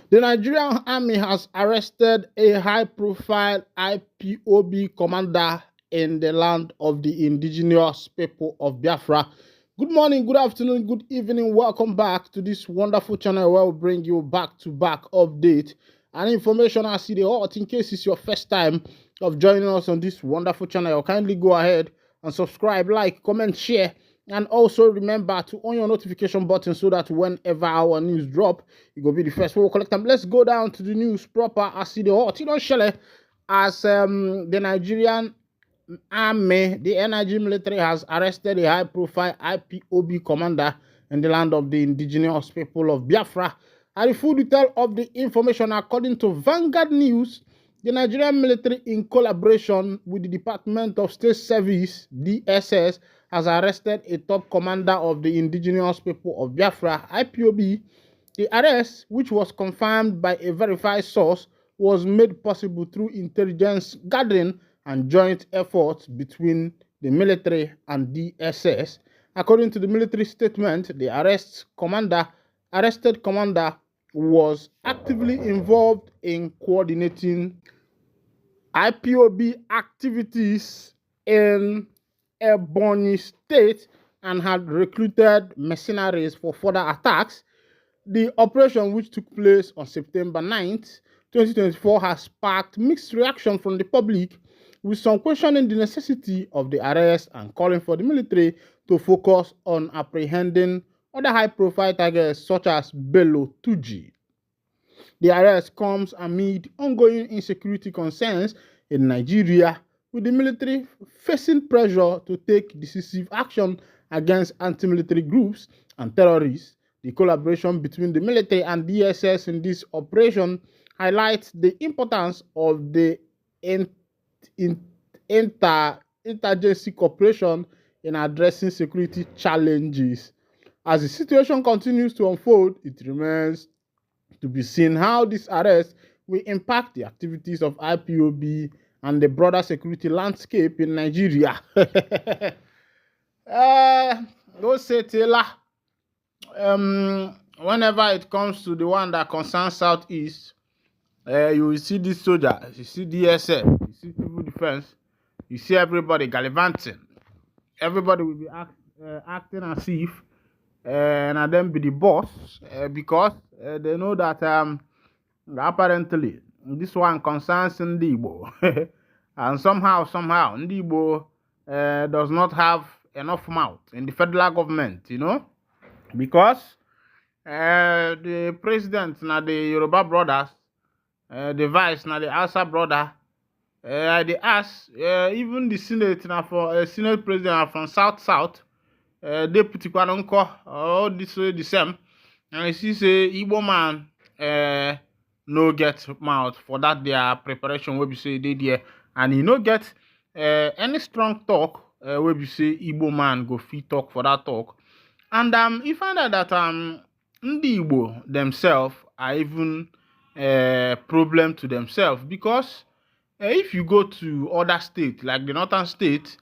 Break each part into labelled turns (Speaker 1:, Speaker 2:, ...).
Speaker 1: The Nigerian army has arrested a high-profile IPOB commander in the land of the indigenous people of Biafra. Good morning, good afternoon, good evening. Welcome back to this wonderful channel where we bring you back-to-back update and information as the hot. In case it's your first time of joining us on this wonderful channel, kindly go ahead and subscribe, like, comment, share. And also remember to on your notification button so that whenever our news drop, you go be the first one to collect them. Let's go down to the news proper as the hot. Shele, as the Nigerian army, the NIG military has arrested a high-profile IPOB commander in the land of the indigenous people of Biafra. And the full detail of the information, according to Vanguard News, the Nigerian military, in collaboration with the Department of State Service (DSS), has arrested a top commander of the indigenous people of Biafra (IPOB). The arrest, which was confirmed by a verified source, was made possible through intelligence gathering and joint efforts between the military and DSS. According to the military statement, the arrested commander was actively involved in coordinating IPOB activities in Ebonyi State and had recruited mercenaries for further attacks. The operation, which took place on September 9th, 2024, has sparked mixed reaction from the public, with some questioning the necessity of the arrest and calling for the military to focus on apprehending other high-profile targets such as Bello Tuji. The arrest comes amid ongoing insecurity concerns in Nigeria, with the military facing pressure to take decisive action against anti-military groups and terrorists. The collaboration between the military and DSS in this operation highlights the importance of the interagency cooperation in addressing security challenges. As the situation continues to unfold, it remains to be seen how this arrest will impact the activities of IPOB and the broader security landscape in Nigeria. Go say Taylor. Whenever it comes to the one that concerns Southeast, you will see this soldier, you see DSF, you see civil defense, you see everybody gallivanting. Everybody will be acting as if and then be the boss because they know that apparently this one concerns Ndigbo. And somehow, Ndigbo does not have enough mouth in the federal government, because the president, now the Yoruba brothers, the vice, now the Asa brother, they ask, even the Senate, now for Senate president from South, deputy Kwanonko, all this way the same. And you see, say, Igbo man, no get mouth for that their preparation, where we say they there, and he no get any strong talk, where we say Igbo man go fit talk for that talk. And he found out that the Igbo themselves are even problem to themselves, because if you go to other states like the northern states,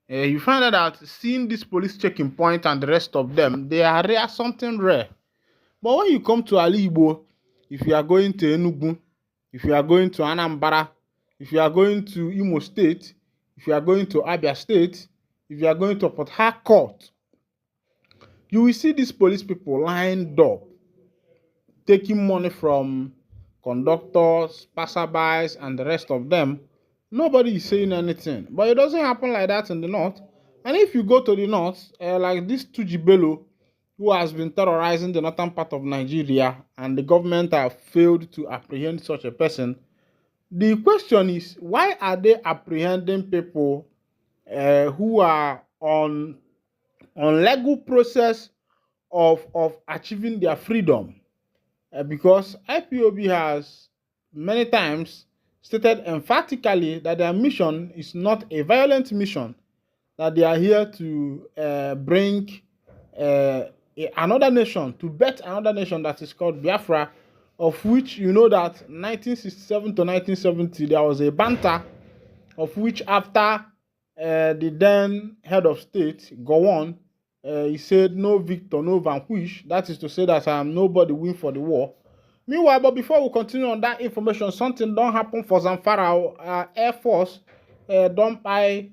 Speaker 1: you find out that seeing this police checking point and the rest of them, they are rare, something rare. But when you come to Igbo, if you are going to Enugu, if you are going to Anambra, if you are going to Imo State, if you are going to Abia State, if you are going to Port Harcourt, you will see these police people lined up, taking money from conductors, passerbys, and the rest of them. Nobody is saying anything. But it doesn't happen like that in the north. And if you go to the north, like this Tuji Bello, who has been terrorizing the northern part of Nigeria, and the government have failed to apprehend such a person, the question is, why are they apprehending people who are on legal process of achieving their freedom? Because IPOB has many times stated emphatically that their mission is not a violent mission, that they are here to bring another nation, to bet another nation that is called Biafra, of which you know that 1967 to 1970 there was a banter, of which after the then head of state, Gowon, he said no victor, no vanquish. That is to say that nobody win for the war. Meanwhile, but before we continue on that information, something don't happen for Zamfara. Air Force don't buy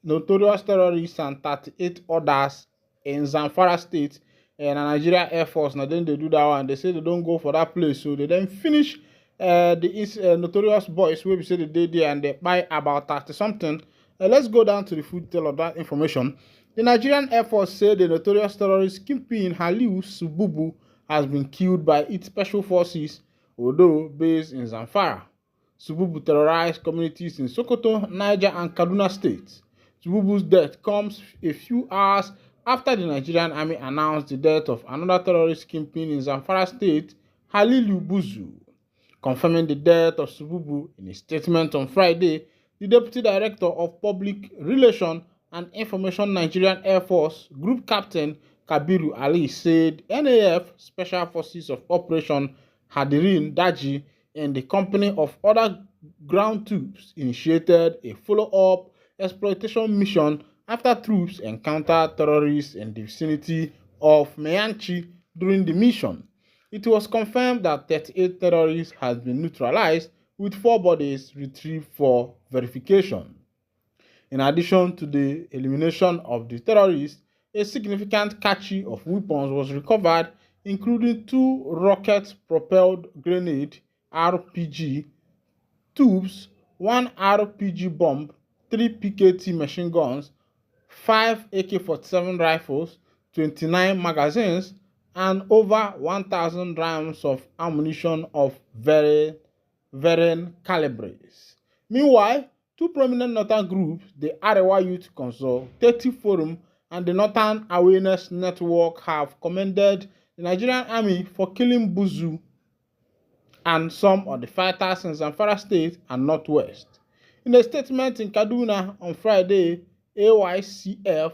Speaker 1: notorious terrorists and 38 others in Zamfara State. And Nigeria Air Force, now then they do that one. They say they don't go for that place, so they then finish the notorious boys where we say they did there and they buy about 30 something. Let's go down to the full detail of that information. The Nigerian Air Force said the notorious terrorist Kingpin Haliu Sububu has been killed by its special forces, although based in Zamfara. Sububu terrorized communities in Sokoto, Niger, and Kaduna states. Sububu's death comes a few hours after the Nigerian army announced the death of another terrorist kingpin in Zamfara state, Halilu Buzu. Confirming the death of Sububu in a statement on Friday, the Deputy Director of Public Relations and Information Nigerian Air Force Group Captain Kabiru Ali said NAF Special Forces of Operation Hadirin Daji and the company of other ground troops initiated a follow-up exploitation mission after troops encountered terrorists in the vicinity of Meyanchi during the mission. It was confirmed that 38 terrorists had been neutralized, with 4 bodies retrieved for verification. In addition to the elimination of the terrorists, a significant cache of weapons was recovered, including 2 rocket-propelled grenade RPG tubes, 1 RPG bomb, 3 PKT machine guns, 5 AK-47 rifles, 29 magazines, and over 1,000 rounds of ammunition of varying calibers. Meanwhile, 2 prominent northern groups, the Arewa Youth Consultative Forum and the Northern Awareness Network, have commended the Nigerian Army for killing Buzu and some of the fighters in Zamfara State and Northwest. In a statement in Kaduna on Friday, AYCF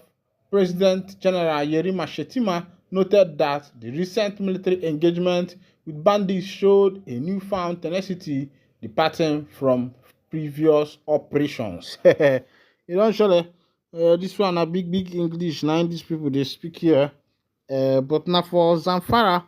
Speaker 1: President General Yerima Shetima noted that the recent military engagement with bandits showed a newfound tenacity departing from previous operations. You don't show this one a big English. Now these people they speak here, but now for Zamfara,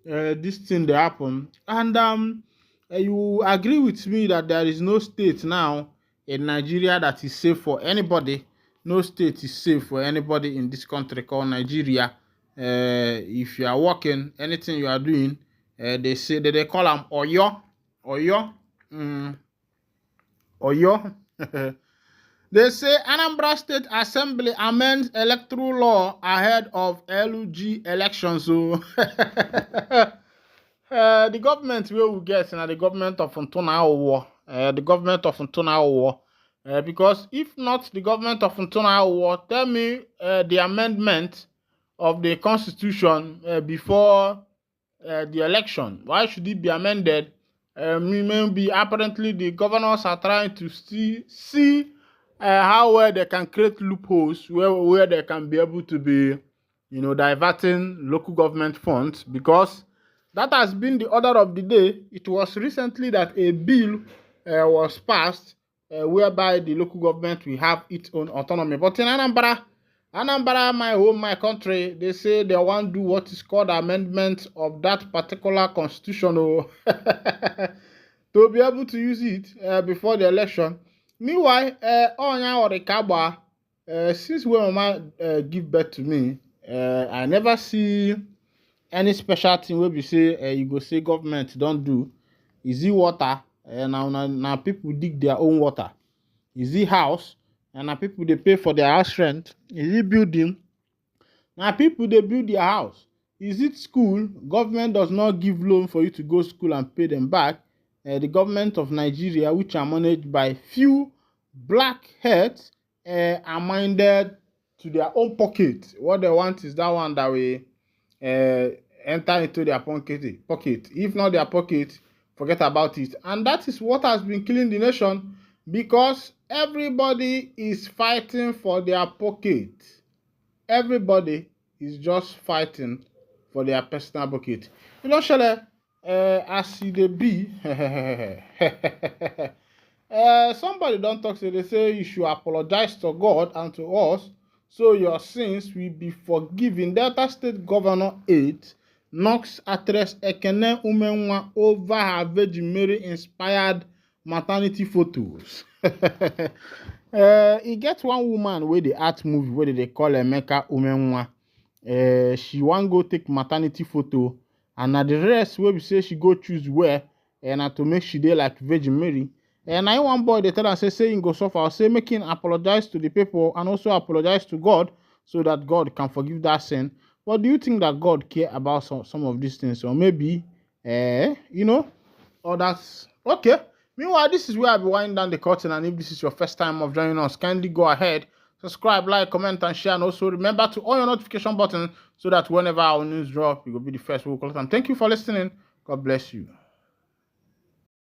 Speaker 1: this thing they happen, and you agree with me that there is no state now in Nigeria that is safe for anybody. No state is safe for anybody in this country called Nigeria. If you are working, anything you are doing, they say that they call them Oyo, Oyo. They say Anambra State Assembly amends electoral law ahead of LG elections. So the government we will get now the government of Ntona War. The government of Ntona War. Because if not the government of Ntona War, tell me the amendment of the constitution before the election. Why should it be amended? Maybe apparently the governors are trying to see how well they can create loopholes where they can be able to be, diverting local government funds, because that has been the order of the day. It was recently that a bill was passed whereby the local government will have its own autonomy. But in Anambra, my home, my country, they say they want to do what is called amendment of that particular constitution to be able to use it before the election. Meanwhile, since when Mama give birth to me, I never see any special thing where we say you go say government don't do. Is it water? Now people dig their own water. Is it house? And now people they pay for their house rent. Is it building? Now people they build their house. Is it school? Government does not give loan for you to go to school and pay them back. The government of Nigeria, which are managed by few blackheads, are minded to their own pocket. What they want is that one that will enter into their pocket. If not their pocket, forget about it. And that is what has been killing the nation, because everybody is fighting for their pocket. Everybody is just fighting for their personal pocket. Shele, as they be, somebody don't talk, so they say you should apologize to God and to us, so your sins will be forgiven. Delta State Governor 8 knocks actress Ekene Umenwa over her Virgin Mary inspired maternity photos. E get one woman wey dey art movie wey they call Emeka Umenwa. She wan go take maternity photo, and na the rest wey be say she go choose wear, and na to make she dey like Virgin Mary. And na one boy dey tell her say him go suffer, say make him apologize to the people and also apologize to God so that God can forgive that sin. But do you think that God care about some of these things? Or maybe, or that's okay. Meanwhile, this is where I'll be winding down the curtain. And if this is your first time of joining us, kindly go ahead, subscribe, like, comment, and share. And also remember to on your notification button so that whenever our news drop, you will be the first. And thank you for listening. God bless you.